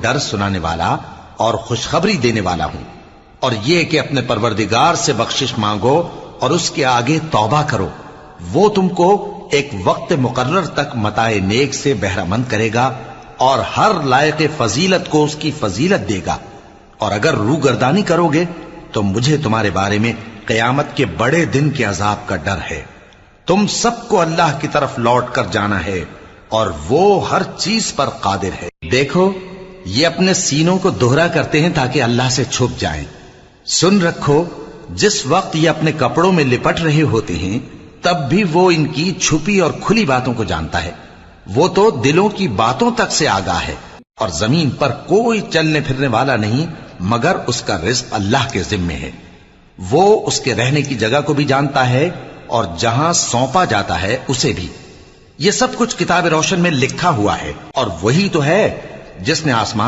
ڈر سنانے والا اور خوشخبری دینے والا ہوں، اور یہ کہ اپنے پروردگار سے بخشش مانگو اور اس کے آگے توبہ کرو، وہ تم کو ایک وقت مقرر تک متاع نیک سے بہرہ مند کرے گا اور ہر لائق فضیلت کو اس کی فضیلت دے گا۔ اور اگر روگردانی کرو گے تو مجھے تمہارے بارے میں قیامت کے بڑے دن کے عذاب کا ڈر ہے۔ تم سب کو اللہ کی طرف لوٹ کر جانا ہے اور وہ ہر چیز پر قادر ہے۔ دیکھو یہ اپنے سینوں کو دوہرا کرتے ہیں تاکہ اللہ سے چھپ جائیں۔ سن رکھو جس وقت یہ اپنے کپڑوں میں لپٹ رہے ہوتے ہیں تب بھی وہ ان کی چھپی اور کھلی باتوں کو جانتا ہے۔ وہ تو دلوں کی باتوں تک سے آگاہ ہے، اور زمین پر کوئی چلنے پھرنے والا نہیں مگر اس کا رزق اللہ کے ذمے ہے۔ وہ اس کے رہنے کی جگہ کو بھی جانتا ہے اور جہاں سونپا جاتا ہے اسے بھی۔ یہ سب کچھ کتاب روشن میں لکھا ہوا ہے، اور وہی تو ہے جس نے آسمان